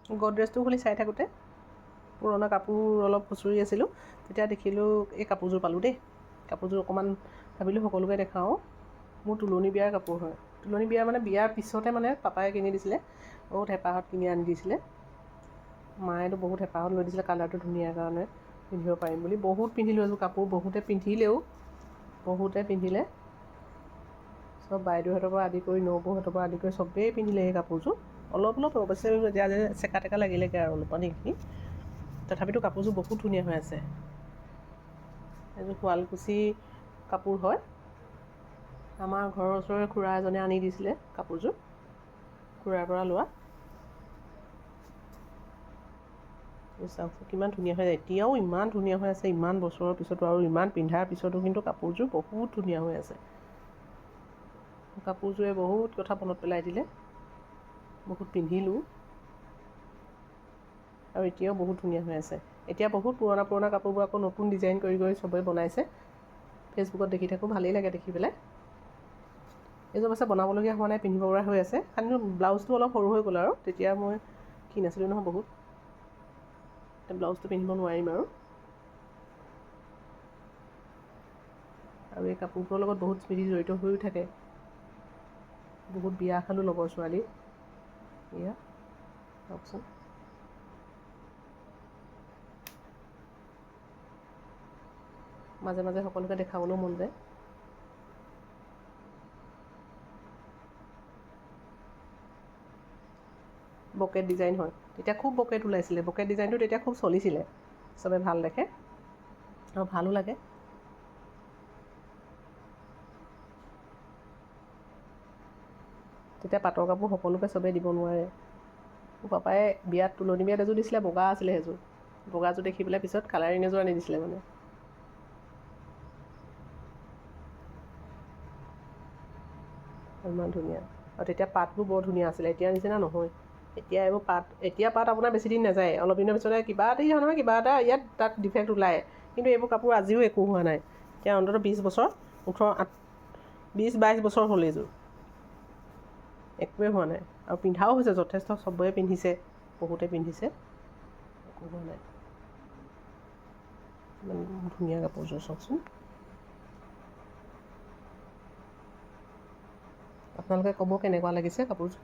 গডৰেজটো খুলি চাই থাকোঁতে পুৰণা কাপোৰ অলপ খুচুৰি আছিলোঁ, তেতিয়া দেখিলোঁ এই কাপোৰযোৰ পালোঁ দেই। কাপোৰযোৰ অকণমান ভাবিলোঁ সকলোকে দেখাওঁ। মোৰ তুলনি বিয়াৰ কাপোৰ হয়। তুলনি বিয়া মানে বিয়াৰ পিছতে মানে পাপাই কিনি দিছিলে, বহুত হেঁপাহত কিনি আনি দিছিলে। মায়েতো বহুত হেঁপাহত লৈ দিছিলে কালাৰটো ধুনীয়া কাৰণে পিন্ধিব পাৰিম বুলি। বহুত পিন্ধিলোঁ এযোৰ কাপোৰ, বহুতে পিন্ধিলে। চব বাইদেউহঁতৰ পৰা আদি কৰি নবৌহঁতৰ পৰা আদি কৰি চবেই পিন্ধিলে এই কাপোৰযোৰ। অলপ অৱশ্যে এতিয়া চেকা টেকা লাগিলেগৈ আৰু অলপমান এইখিনি, তথাপিতো কাপোৰযোৰ বহুত ধুনীয়া হৈ আছে। এইযোৰ শুৱালকুছি কাপোৰ হয়। আমাৰ ঘৰৰ ওচৰৰে খুৰা এজনে আনি দিছিলে কাপোৰযোৰ, খুৰাৰ পৰা লোৱা। চাওকচোন কিমান ধুনীয়া হৈ, এতিয়াও ইমান ধুনীয়া হৈ আছে। ইমান বছৰৰ পিছতো আৰু ইমান পিন্ধাৰ পিছতো কিন্তু কাপোৰযোৰ বহুত ধুনীয়া হৈ আছে। কাপোৰযোৰে বহুত কথা মনত পেলাই দিলে, বহুত পিন্ধিলোঁ আৰু এতিয়াও বহুত ধুনীয়া হৈ আছে। এতিয়া বহুত পুৰণা কাপোৰবোৰ আকৌ নতুন ডিজাইন কৰি চবেই বনাইছে। ফেচবুকত দেখি থাকোঁ, ভালেই লাগে দেখি পেলাই। এইযোৰ অৱশ্যে বনাবলগীয়া হোৱা নাই, পিন্ধিব পৰা হৈ আছে। খালি ব্লাউজটো অলপ সৰু হৈ গ'ল আৰু, তেতিয়া মই ক্ষীণ আছিলোঁ নহয় বহুত, ব্লাউজটো পিন্ধিব নোৱাৰিম আৰু এই কাপোৰবোৰৰ লগত বহুত স্মৃতি জড়িত হৈও থাকে। বহুত বিয়া খালোঁ লগৰ ছোৱালী। এয়া চাওকচোন, মাজে মাজে সকলোকে দেখাবলৈও মন যায়। বকেট ডিজাইন হয়, তেতিয়া খুব বকেট ওলাইছিলে। বকেট ডিজাইনটো তেতিয়া খুব চলিছিলে, চবে ভাল দেখে আৰু ভালো লাগে। তেতিয়া পাটৰ কাপোৰ সকলোকে চবেই দিব নোৱাৰে। মোৰ পাপাই বিয়াত তুলনি বিয়াত এযোৰ দিছিলে, বগা আছিলে সেইযোৰ। বগাযোৰ দেখি পেলাই পিছত কালাৰিং এযোৰ আনি দিছিলে মানে। ইমান ধুনীয়া, আৰু তেতিয়া পাটবোৰ বৰ ধুনীয়া আছিলে, এতিয়া নিচিনা নহয়। এতিয়া পাট আপোনাৰ বেছি দিন নাযায়, অলপ দিনৰ পিছতে কিবা এটা নহয় কিবা এটা ইয়াত তাত ডিফেক্ট ওলায়। কিন্তু এইবোৰ কাপোৰ আজিও একো হোৱা নাই। এতিয়া অন্ততঃ 20 বছৰ 22 বছৰ হ'ল এইযোৰ, একোৱেই হোৱা নাই। আৰু পিন্ধাও হৈছে যথেষ্ট, চবেই পিন্ধিছে, বহুতে পিন্ধিছে, একো হোৱা নাই। ইমান ধুনীয়া কাপোৰযোৰ চাওকচোন। আপোনালোকে ক'ব কেনেকুৱা লাগিছে কাপোৰযোৰ।